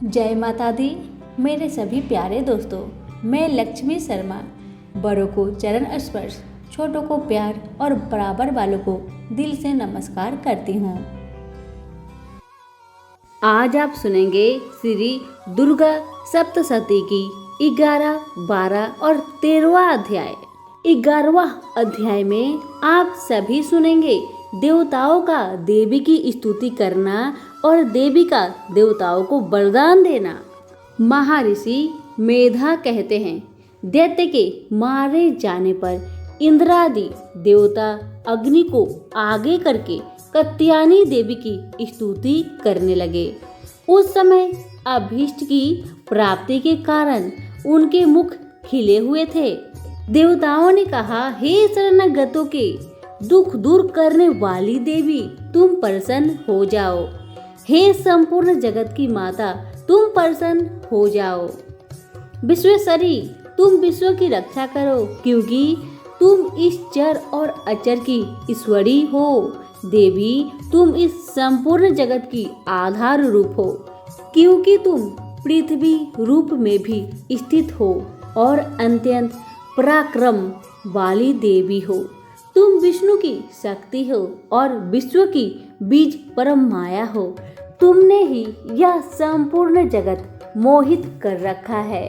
जय माता दी। मेरे सभी प्यारे दोस्तों, मैं लक्ष्मी शर्मा बड़ों को चरण स्पर्श, छोटों को प्यार और बराबर वालों को दिल से नमस्कार करती हूँ। आज आप सुनेंगे श्री दुर्गा सप्तशती की 11, 12 और 13वां अध्याय। 11वां अध्याय में आप सभी सुनेंगे देवताओं का देवी की स्तुति करना और देवी का देवताओं को वरदान देना। महर्षि मेधा कहते हैं, दैत्य के मारे जाने पर इंद्रादि देवता अग्नि को आगे करके कात्यायनी देवी की स्तुति करने लगे। उस समय अभीष्ट की प्राप्ति के कारण उनके मुख खिले हुए थे। देवताओं ने कहा, हे शरणागतों के दुख दूर करने वाली देवी, तुम प्रसन्न हो जाओ। हे संपूर्ण जगत की माता, तुम प्रसन्न हो जाओ। विश्वेश्वरी, तुम विश्व की रक्षा करो, क्योंकि तुम इस चर और अचर की ईश्वरी हो। देवी, तुम इस संपूर्ण जगत की आधार रूप हो, क्योंकि तुम पृथ्वी रूप में भी स्थित हो और अत्यंत पराक्रम वाली देवी हो। तुम विष्णु की शक्ति हो और विश्व की बीज परम माया हो। तुमने ही यह संपूर्ण जगत मोहित कर रखा है।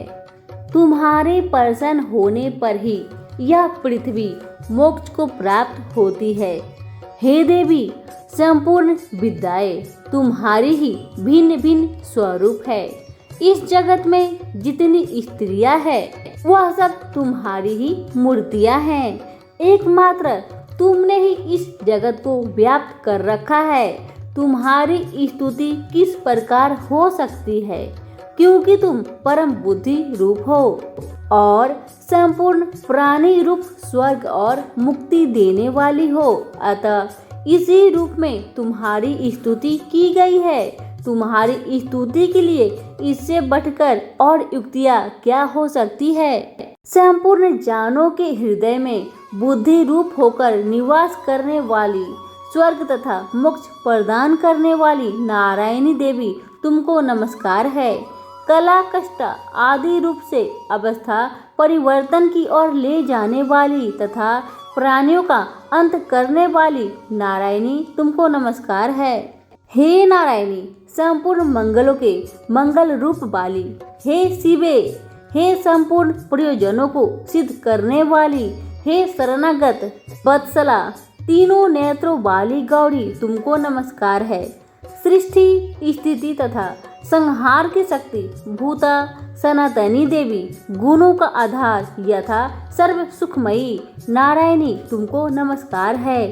तुम्हारे प्रसन्न होने पर ही यह पृथ्वी मोक्ष को प्राप्त होती है। हे देवी, संपूर्ण विद्याएं तुम्हारी ही भिन्न भिन्न स्वरूप है। इस जगत में जितनी स्त्रियां हैं, वह सब तुम्हारी ही मूर्तियां हैं। एकमात्र तुमने ही इस जगत को व्याप्त कर रखा है। तुम्हारी स्तुति किस प्रकार हो सकती है, क्योंकि तुम परम बुद्धि रूप हो और संपूर्ण प्राणी रूप स्वर्ग और मुक्ति देने वाली हो। अतः इसी रूप में तुम्हारी स्तुति की गई है। तुम्हारी स्तुति के लिए इससे बढ़कर और युक्तियाँ क्या हो सकती है। संपूर्ण जानों के हृदय में बुद्धि रूप होकर निवास करने वाली, स्वर्ग तथा मोक्ष प्रदान करने वाली नारायणी देवी, तुमको नमस्कार है। कला कष्ट आदि रूप से अवस्था परिवर्तन की ओर ले जाने वाली तथा प्राणियों का अंत करने वाली नारायणी, तुमको नमस्कार है। हे नारायणी, संपूर्ण मंगलों के मंगल रूप वाली, हे शिवे, हे संपूर्ण प्रयोजनों को सिद्ध करने वाली, हे शरणागत वत्सला, तीनों नेत्रों वाली गौरी, तुमको नमस्कार है। सृष्टि स्थिति तथा संहार की शक्ति भूता सनातनी देवी, गुणों का आधार यथा सर्व सुखमयी नारायणी, तुमको नमस्कार है।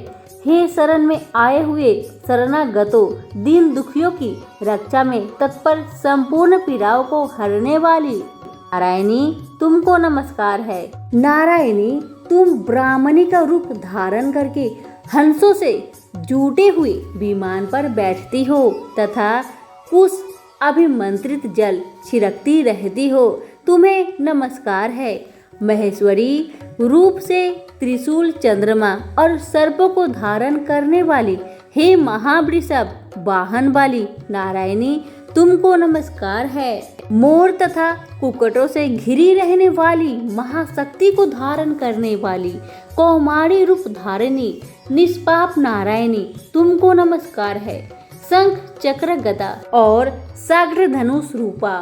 हे शरण में आए हुए शरणागतों, दीन दुखियों की रक्षा में तत्पर, संपूर्ण पीड़ाओं को हरने वाली नारायणी, तुमको नमस्कार है। नारायणी, तुम ब्राह्मणी का रूप धारण करके हंसों से जुटे हुए विमान पर बैठती हो तथा उस अभिमंत्रित जल छिड़कती रहती हो, तुम्हें नमस्कार है। महेश्वरी रूप से त्रिशूल, चंद्रमा और सर्पों को धारण करने वाली, हे महावृषभ वाहन वाली नारायणी, तुमको नमस्कार है। मोर तथा कुक्कुटों से घिरी रहने वाली, महाशक्ति को धारण करने वाली, कौमारी रूप धारिणी निष्पाप नारायणी, तुमको नमस्कार है। शंख चक्र गदा और साग्र धनुष रूपा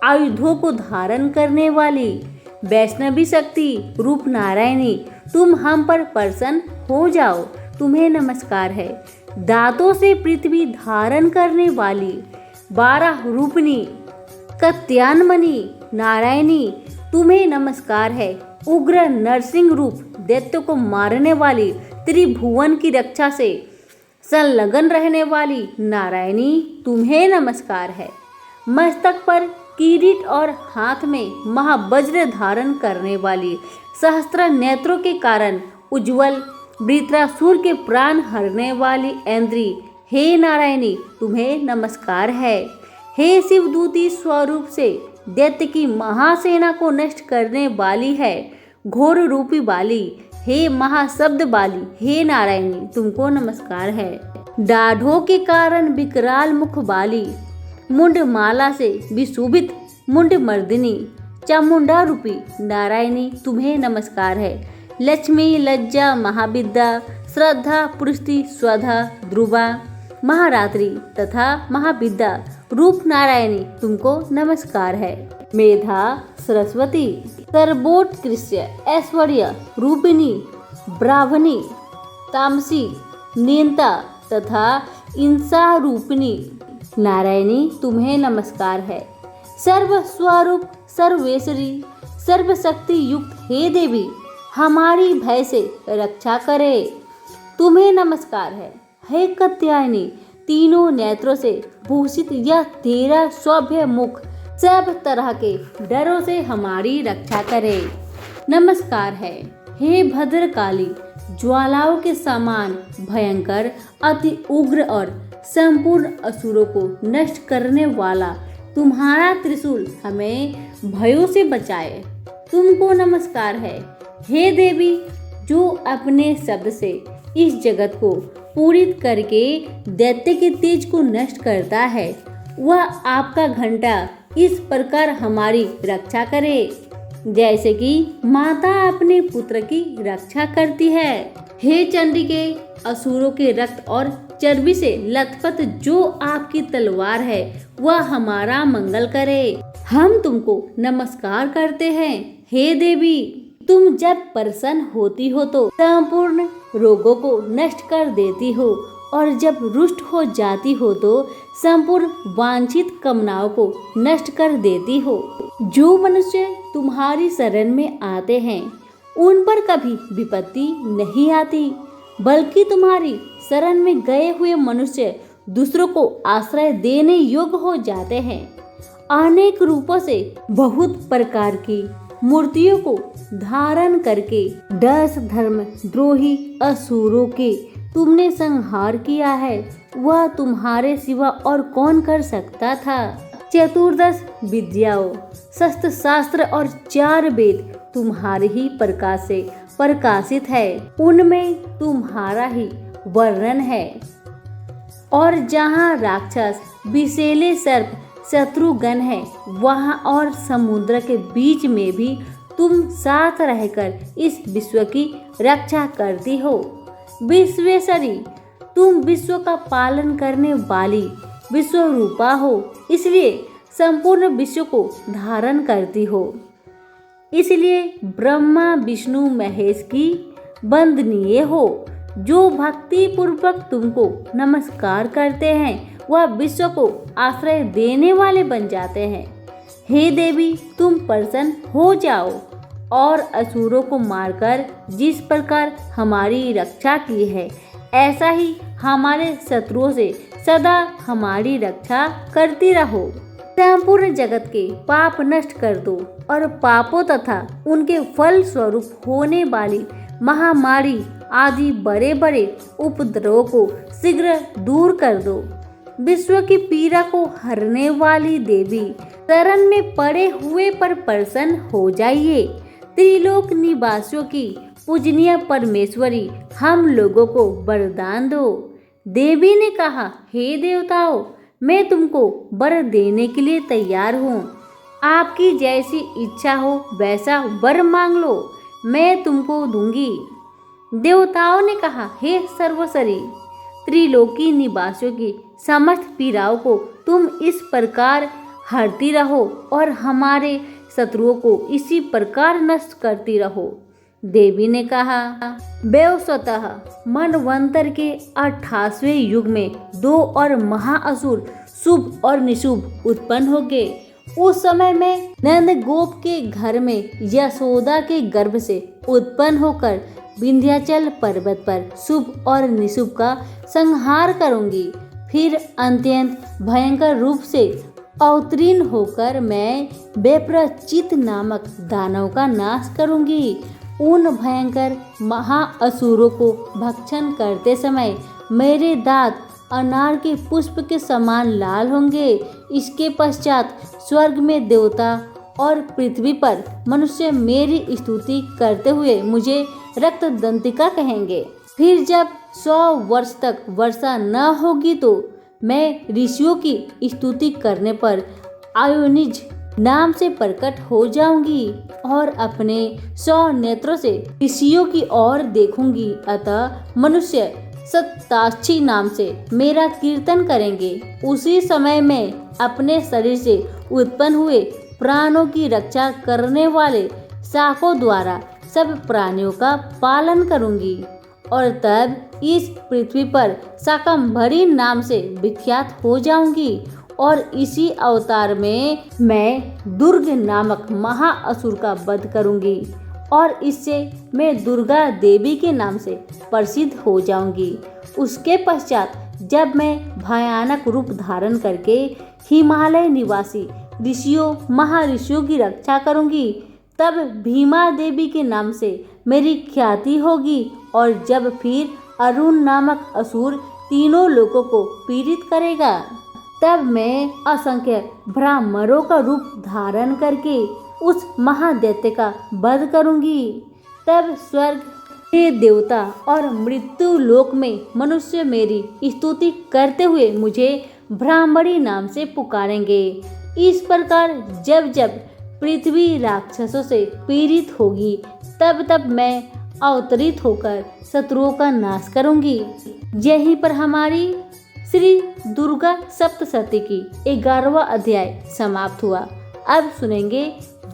आयुधों को धारण करने वाली वैष्णवी शक्ति रूप नारायणी, तुम हम पर प्रसन्न हो जाओ, तुम्हें नमस्कार है। दांतों से पृथ्वी धारण करने वाली 12 रूपनी कात्यायनी नारायणी, तुम्हें नमस्कार है। उग्र नरसिंह रूप दैत्य को मारने वाली, त्रिभुवन की रक्षा से संलग्न रहने वाली नारायणी, तुम्हें नमस्कार है। मस्तक पर किरीट और हाथ में महावज्र धारण करने वाली, सहस्त्र नेत्रों के कारण उज्जवल वृत्रासुर के प्राण हरने वाली ऐन्द्री, हे नारायणी, तुम्हें नमस्कार है। हे शिवदूती स्वरूप से दैत्य की महासेना को नष्ट करने वाली है, घोर रूपी वाली, हे महाशब्द वाली, हे नारायणी, तुमको नमस्कार है। दाढ़ों के कारण विकराल मुख वाली, मुंडमाला से विशोभित मुंडमर्दिनी चामुंडा रूपी नारायणी तुम्हें नमस्कार है। लक्ष्मी, लज्जा, महाविद्या, श्रद्धा, पुष्टि, स्वधा, ध्रुवा, महारात्रि तथा महाविद्या रूप नारायणी तुमको नमस्कार है। मेधा, सरस्वती, सर्वोत्कृष्ट ऐश्वर्य रूपिणी ब्राह्मणी, तामसी, नियंता तथा इंसा रूपिणी नारायणी तुम्हें नमस्कार है। सर्व स्वरूप सर्वेश्वरी सर्वशक्ति युक्त हे देवी हमारी भय से रक्षा करे तुम्हें नमस्कार है। हे कात्यायनी तीनों नेत्रों से भूषित यह तेरा सौभ्य मुख सब तरह के डरों से हमारी रक्षा करे नमस्कार है। हे भद्रकाली ज्वालाओं के समान भयंकर अति उग्र और संपूर्ण असुरों को नष्ट करने वाला तुम्हारा त्रिशूल हमें भयों से बचाए तुमको नमस्कार है। हे देवी जो अपने शब्द से इस जगत को पूरित करके दैत्य के तेज को नष्ट करता है वह आपका घंटा इस प्रकार हमारी रक्षा करे जैसे कि माता अपने पुत्र की रक्षा करती है। हे चंडिके असुरों के रक्त और चर्बी से लथपथ जो आपकी तलवार है वह हमारा मंगल करे हम तुमको नमस्कार करते हैं। हे देवी तुम जब प्रसन्न होती हो तो संपूर्ण रोगों को नष्ट कर देती हो और जब रुष्ट हो जाती हो तो संपूर्ण वांछित कामनाओं को नष्ट कर देती हो। जो मनुष्य तुम्हारी शरण में आते हैं उन पर कभी विपत्ति नहीं आती बल्कि तुम्हारी शरण में गए हुए मनुष्य दूसरों को आश्रय देने योग्य हो जाते हैं। अनेक रूपों से बहुत प्रकार की मूर्तियों को धारण करके दस धर्म द्रोही असुरों के तुमने संहार किया है वह तुम्हारे सिवा और कौन कर सकता था। चतुर्दश विद्याओं शस्त्र शास्त्र और 4 वेद तुम्हारे ही प्रकाश से प्रकाशित है उनमें तुम्हारा ही वर्णन है और जहाँ राक्षस विषैले सर्प शत्रुगण है वहाँ और समुद्र के बीच में भी तुम साथ रहकर इस विश्व की रक्षा करती हो। विश्वेश्वरी तुम विश्व का पालन करने वाली विश्वरूपा हो इसलिए संपूर्ण विश्व को धारण करती हो। इसलिए ब्रह्मा विष्णु महेश की वंदनीय हो। जो भक्ति पूर्वक तुमको नमस्कार करते हैं वह विश्व को आश्रय देने वाले बन जाते हैं। हे देवी तुम प्रसन्न हो जाओ और असुरों को मारकर जिस प्रकार हमारी रक्षा की है ऐसा ही हमारे शत्रुओं से सदा हमारी रक्षा करती रहो। संपूर्ण जगत के पाप नष्ट कर दो और पापों तथा उनके फल स्वरूप होने वाली महामारी आदि बड़े बड़े उपद्रवों को शीघ्र दूर कर दो। विश्व की पीड़ा को हरने वाली देवी शरण में पड़े हुए पर प्रसन्न हो जाइए। त्रिलोक निवासियों की पूजनीय परमेश्वरी हम लोगों को वरदान दो। देवी ने कहा हे देवताओं मैं तुमको वर देने के लिए तैयार हूँ। आपकी जैसी इच्छा हो वैसा वर मांग लो मैं तुमको दूंगी। देवताओं ने कहा हे सर्वश्री त्रिलोकी निवासियों की समस्त पीड़ाओं को तुम इस प्रकार हरती रहो और हमारे शत्रुओं को इसी प्रकार नष्ट करती रहो। देवी ने कहा स्वतः मनवंतर के 28वें युग में 2 और महाअसुर शुभ और निशुभ उत्पन्न हो गए। उस समय में नंद गोप के घर में यशोदा के गर्भ से उत्पन्न होकर विंध्याचल पर्वत पर शुभ और निशुभ का संहार करूंगी। फिर अत्यंत भयंकर रूप से अवतीर्ण होकर मैं बेप्रचित नामक दानव का नाश करूंगी। उन भयंकर महाअसुरों को भक्षण करते समय मेरे दांत अनार के पुष्प के समान लाल होंगे। इसके पश्चात स्वर्ग में देवता और पृथ्वी पर मनुष्य मेरी स्तुति करते हुए मुझे रक्त दंतिका कहेंगे। फिर जब 100 वर्ष तक वर्षा न होगी तो मैं ऋषियों की स्तुति करने पर आयोनिज नाम से प्रकट हो जाऊंगी और अपने 100 नेत्रों से ऋषियों की ओर देखूंगी। अतः मनुष्य सत्ताक्षी नाम से मेरा कीर्तन करेंगे। उसी समय मैं अपने शरीर से उत्पन्न हुए प्राणों की रक्षा करने वाले शाकों द्वारा सब प्राणियों का पालन करूंगी और तब इस पृथ्वी पर शाकंभरी नाम से विख्यात हो जाऊंगी और इसी अवतार में मैं दुर्ग नामक महाअसुर का वध करूंगी और इससे मैं दुर्गा देवी के नाम से प्रसिद्ध हो जाऊंगी। उसके पश्चात जब मैं भयानक रूप धारण करके हिमालय निवासी ऋषियों महाऋषियों की रक्षा करूंगी, तब भीमा देवी के नाम से मेरी ख्याति होगी और जब फिर अरुण नामक असुर तीनों लोगों को पीड़ित करेगा, तब मैं असंख्य ब्राह्मणों का रूप धारण करके उस महादैत्य का वध करूंगी। तब स्वर्ग के देवता और मृत्यु लोक में मनुष्य मेरी स्तुति करते हुए मुझे ब्राह्मणी नाम से पुकारेंगे। इस प्रकार जब जब पृथ्वी राक्षसों से पीड़ित होगी, तब तब मैं अवतरित होकर शत्रुओं का नाश करूंगी। यहीं पर हमारी श्री दुर्गा सप्तशती की 11वां अध्याय समाप्त हुआ। अब सुनेंगे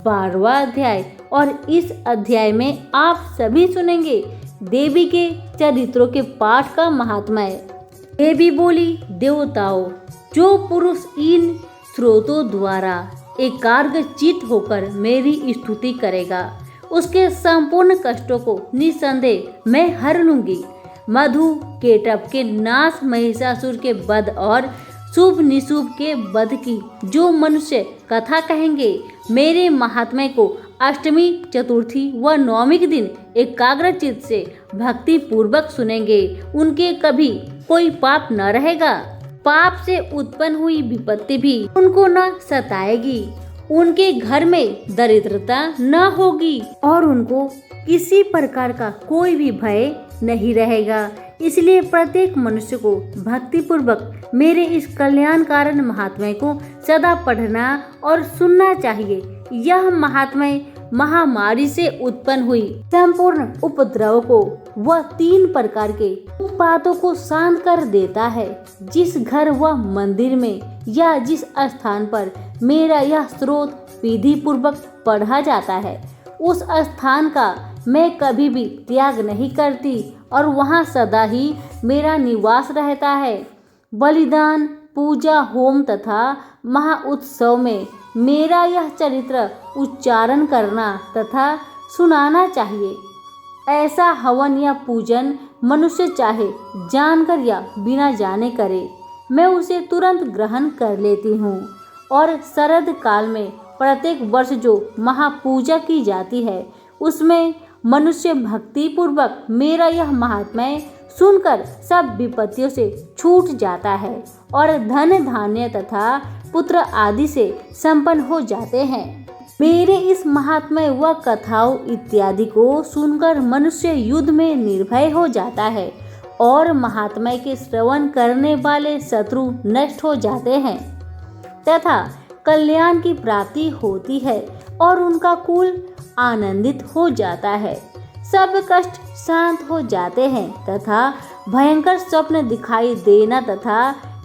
12वां अध्याय और इस अध्याय में आप सभी सुनेंगे देवी के चरित्रों के पाठ का महात्म्य। देवी बोली, देवताओं, जो पुरुष इन स्रोतों द्वारा एकाग्रचित होकर मेरी स्तुति करेगा, उसके संपूर्ण कष्टों को निसंदेह मैं हर लूंगी। मधु केटभ के नाश, महिषासुर के वध और शुभ निशुभ के वध की जो मनुष्य कथा कहेंगे, मेरे महात्म्य को अष्टमी, चतुर्थी व नवमी के दिन एकाग्रचित से भक्ति पूर्वक सुनेंगे, उनके कभी कोई पाप न रहेगा। पाप से उत्पन्न हुई विपत्ति भी उनको न सताएगी, उनके घर में दरिद्रता न होगी और उनको किसी प्रकार का कोई भी भय नहीं रहेगा। इसलिए प्रत्येक मनुष्य को भक्ति पूर्वक मेरे इस कल्याण कारण महात्म्य को सदा पढ़ना और सुनना चाहिए। यह महात्म्य महामारी से उत्पन्न हुई संपूर्ण उपद्रव को व 3 प्रकार के उत्पातों को शांत कर देता है। जिस घर व मंदिर में या जिस स्थान पर मेरा यह स्रोत विधि पूर्वक पढ़ा जाता है, उस स्थान का मैं कभी भी त्याग नहीं करती और वहाँ सदा ही मेरा निवास रहता है। बलिदान, पूजा, होम तथा महाउत्सव में मेरा यह चरित्र उच्चारण करना तथा सुनाना चाहिए। ऐसा हवन या पूजन मनुष्य चाहे जानकर या बिना जाने करे, मैं उसे तुरंत ग्रहण कर लेती हूँ। और शरद काल में प्रत्येक वर्ष जो महापूजा की जाती है, उसमें मनुष्य भक्ति पूर्वक मेरा यह महात्म्य सुनकर सब विपत्तियों से छूट जाता है और धन धान्य तथा पुत्र आदि से संपन्न हो जाते हैं। मेरे इस महात्म्य व कथाओं इत्यादि को सुनकर मनुष्य युद्ध में निर्भय हो जाता है और महात्म्य के श्रवण करने वाले शत्रु नष्ट हो जाते हैं तथा कल्याण की प्राप्ति होती है और उनका कुल आनंदित हो जाता है। सब कष्ट शांत हो जाते हैं तथा भयंकर स्वप्न दिखाई देना तथा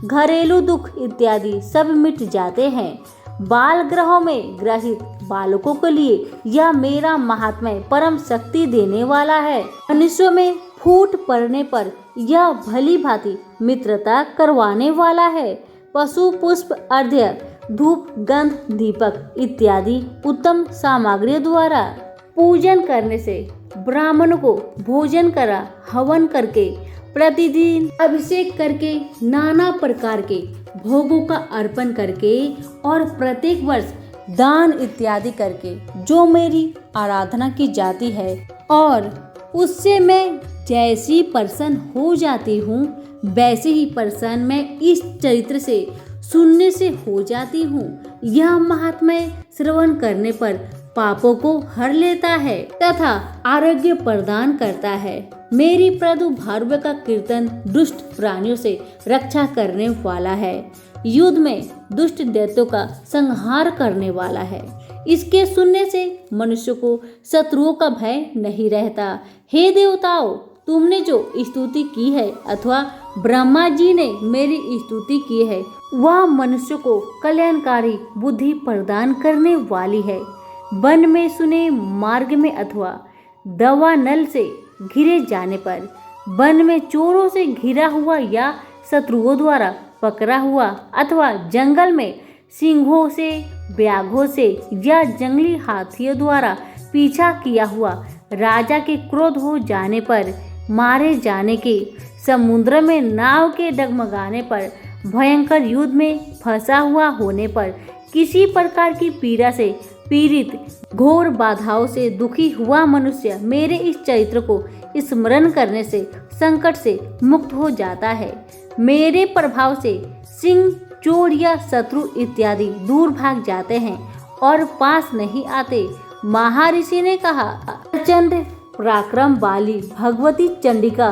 घरेलू दुख इत्यादि सब मिट जाते हैं। बाल ग्रहों में ग्रहित बालकों के लिए यह मेरा महात्म्य परम शक्ति देने वाला है। मनुष्यों में फूट पड़ने पर यह भली भांति मित्रता करवाने वाला है। पशु, पुष्प, अर्घ्य, धूप, गंध, दीपक इत्यादि उत्तम सामग्रियों द्वारा पूजन करने से ब्राह्मणों को भोजन करा, हवन करके, प्रतिदिन अभिषेक करके, नाना प्रकार के भोगों का अर्पण करके और प्रत्येक वर्ष दान इत्यादि करके जो मेरी आराधना की जाती है और उससे मैं जैसी प्रसन्न हो जाती हूँ, वैसे ही प्रसन्न मैं इस चरित्र से सुनने से हो जाती हूँ। यह महात्म्य श्रवण करने पर पापों को हर लेता है तथा आरोग्य प्रदान करता है। मेरी प्रादुर्भाव का कीर्तन दुष्ट प्राणियों से रक्षा करने वाला है, युद्ध में दुष्ट दैत्यों का संहार करने वाला है। इसके सुनने से मनुष्य को शत्रुओं का भय नहीं रहता। हे देवताओं, तुमने जो स्तुति की है अथवा ब्रह्मा जी ने मेरी स्तुति की है, वह मनुष्य को कल्याणकारी बुद्धि प्रदान करने वाली है। वन में सुने मार्ग में अथवा दवा नल से घिरे जाने पर, वन में चोरों से घिरा हुआ या शत्रुओं द्वारा पकड़ा हुआ अथवा जंगल में सिंहों से, व्याघ्रों से या जंगली हाथियों द्वारा पीछा किया हुआ राजा के क्रोध हो जाने पर, मारे जाने के, समुद्र में नाव के डगमगाने पर, भयंकर युद्ध में फंसा हुआ होने पर, किसी प्रकार की पीड़ा से पीड़ित, घोर बाधाओं से दुखी हुआ मनुष्य मेरे इस चरित्र को स्मरण करने से संकट से मुक्त हो जाता है। मेरे प्रभाव से सिंह, चोर या शत्रु इत्यादि दूर भाग जाते हैं और पास नहीं आते। महर्षि ने कहा, प्रचंड पराक्रम वाली भगवती चंडिका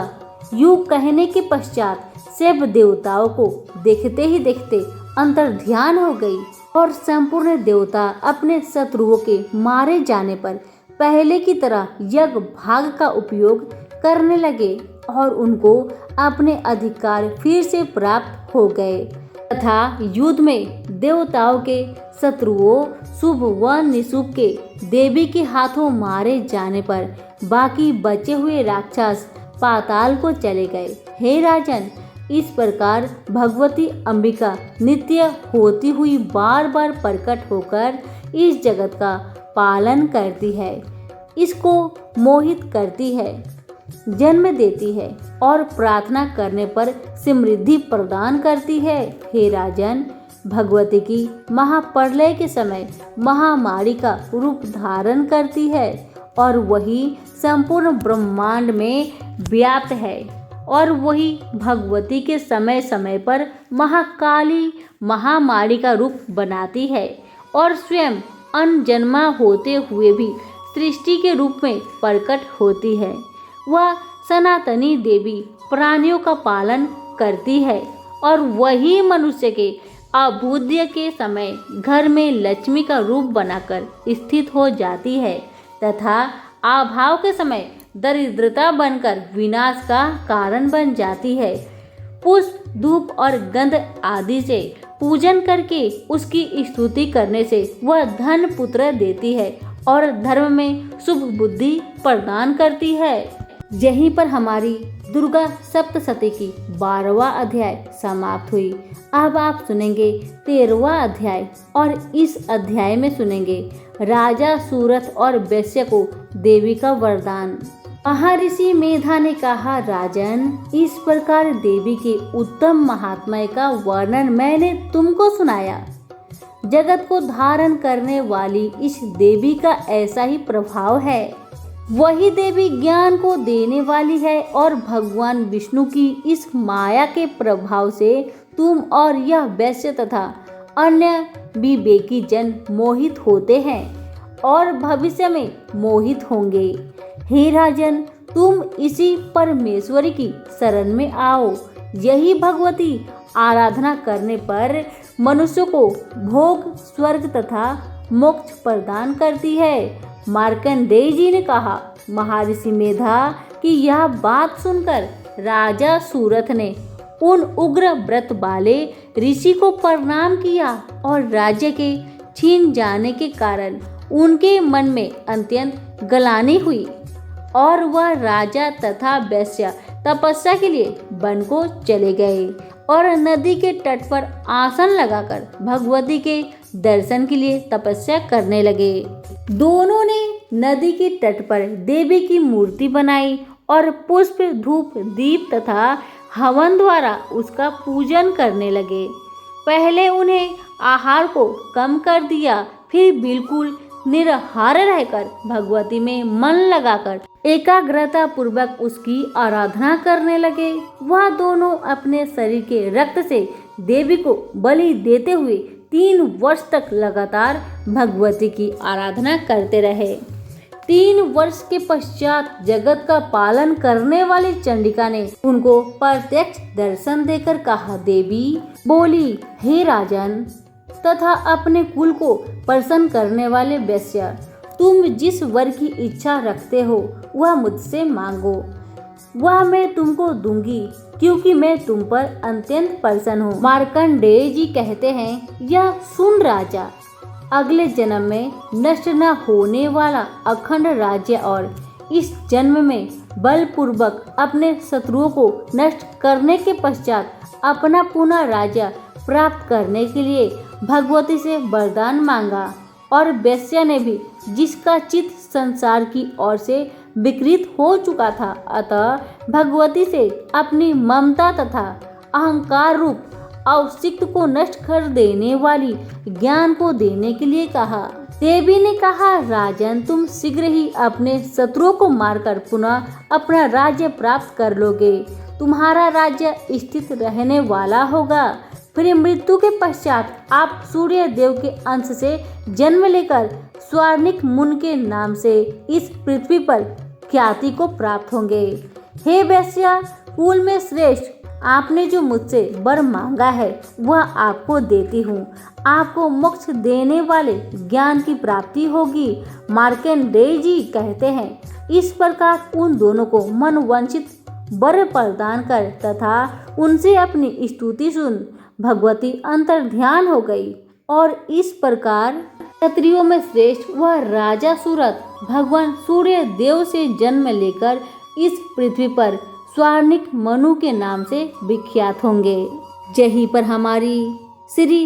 यूं कहने के पश्चात सब देवताओं को देखते ही देखते अंतर ध्यान हो गई और संपूर्ण देवता अपने शत्रुओं के मारे जाने पर पहले की तरह यज्ञ भाग का उपयोग करने लगे और उनको अपने अधिकार फिर से प्राप्त हो गए तथा युद्ध में देवताओं के शत्रुओं शुभ व निशुभ के देवी के हाथों मारे जाने पर बाकी बचे हुए राक्षस पाताल को चले गए। हे राजन, इस प्रकार भगवती अंबिका नित्य होती हुई बार बार प्रकट होकर इस जगत का पालन करती है, इसको मोहित करती है, जन्म देती है और प्रार्थना करने पर समृद्धि प्रदान करती है। हे राजन, भगवती की महाप्रलय के समय महामारी का रूप धारण करती है और वही संपूर्ण ब्रह्मांड में व्याप्त है और वही भगवती के समय समय पर महाकाली महामारी का रूप बनाती है और स्वयं अनजन्मा होते हुए भी सृष्टि के रूप में प्रकट होती है। वह सनातनी देवी प्राणियों का पालन करती है और वही मनुष्य के अभ्युदय के समय घर में लक्ष्मी का रूप बनाकर स्थित हो जाती है तथा अभाव के समय दरिद्रता बनकर विनाश का कारण बन जाती है। पुष्प, धूप और गंध आदि से पूजन करके उसकी स्तुति करने से वह धन पुत्र देती है और धर्म में शुभ बुद्धि प्रदान करती है। यहीं पर हमारी दुर्गा सप्तशती की 12वां अध्याय समाप्त हुई। अब आप सुनेंगे 13वां अध्याय और इस अध्याय में सुनेंगे राजा सूरथ और वैश्य को देवी का वरदान। महर्षि मेधा ने कहा, राजन, इस प्रकार देवी के उत्तम महात्म्य का वर्णन मैंने तुमको सुनाया। जगत को धारण करने वाली इस देवी का ऐसा ही प्रभाव है। वही देवी ज्ञान को देने वाली है और भगवान विष्णु की इस माया के प्रभाव से तुम और यह वैश्य तथा अन्य विवेकी जन मोहित होते हैं और भविष्य में मोहित होंगे। हे राजन, तुम इसी परमेश्वरी की शरण में आओ। यही भगवती आराधना करने पर मनुष्य को भोग, स्वर्ग तथा मोक्ष प्रदान करती है। मार्कंडेय जी ने कहा, महर्षि मेधा की यह बात सुनकर राजा सूरथ ने उन उग्र व्रत वाले ऋषि को प्रणाम किया और राज्य के छीन जाने के कारण उनके मन में अत्यंत ग्लानि हुई और वह राजा तथा वैश्य तपस्या के लिए वन को चले गए और नदी के तट पर आसन लगाकर भगवती के दर्शन के लिए तपस्या करने लगे। दोनों ने नदी के तट पर देवी की मूर्ति बनाई और पुष्प, धूप, दीप तथा हवन द्वारा उसका पूजन करने लगे। पहले उन्हें आहार को कम कर दिया, फिर बिल्कुल निराहार रहकर भगवती में मन लगाकर एकाग्रता पूर्वक उसकी आराधना करने लगे। वह दोनों अपने शरीर के रक्त से देवी को बलि देते हुए 3 वर्ष तक लगातार भगवती की आराधना करते रहे। 3 वर्ष के पश्चात जगत का पालन करने वाली चंडिका ने उनको प्रत्यक्ष दर्शन देकर कहा, देवी बोली, हे राजन तथा अपने कुल को प्रसन्न करने वाले वैश्य, तुम जिस वर की इच्छा रखते हो वह मुझसे मांगो, वह मैं तुमको दूंगी, क्योंकि मैं तुम पर अत्यंत प्रसन्न हूँ। मार्कंडेय जी कहते हैं, यह सुन राजा, अगले जन्म में नष्ट न होने वाला अखंड राज्य और इस जन्म में बलपूर्वक अपने शत्रुओं को नष्ट करने के पश्चात अपना पुनः राज्य प्राप्त करने के लिए भगवती से वरदान मांगा। और वैश्य ने भी, जिसका चित्त संसार की ओर से विकृत हो चुका था, अतः भगवती से अपनी ममता तथा अहंकार रूप अवशिक्त को नष्ट कर देने वाली ज्ञान को देने के लिए कहा। देवी ने कहा, राजन तुम शीघ्र ही अपने शत्रुओं को मारकर पुनः अपना राज्य प्राप्त कर लोगे। तुम्हारा राज्य स्थित रहने वाला होगा। फिर मृत्यु के पश्चात आप सूर्य देव के अंश से जन्म लेकर स्वर्णिक मुन के नाम से इस पृथ्वी पर ख्याति को प्राप्त होंगे। हे वैश्य कुल में श्रेष्ठ, आपने जो मुझसे वर मांगा है वह आपको देती हूँ। आपको मोक्ष देने वाले ज्ञान की प्राप्ति होगी। मार्कंडेय जी कहते हैं, इस प्रकार उन दोनों को मनवांछित वर प्रदान कर तथा उनसे अपनी स्तुति सुन भगवती अंतर्ध्यान हो गई। और इस प्रकार क्षत्रियों में श्रेष्ठ वह राजा सूरत भगवान सूर्य देव से जन्म लेकर इस पृथ्वी पर स्वर्णिक मनु के नाम से विख्यात होंगे। यहीं पर हमारी श्री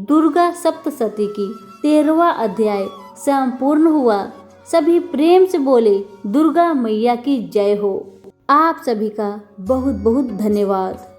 दुर्गा सप्तशती की 13वां अध्याय संपूर्ण हुआ। सभी प्रेम से बोले, दुर्गा मैया की जय हो। आप सभी का बहुत बहुत धन्यवाद।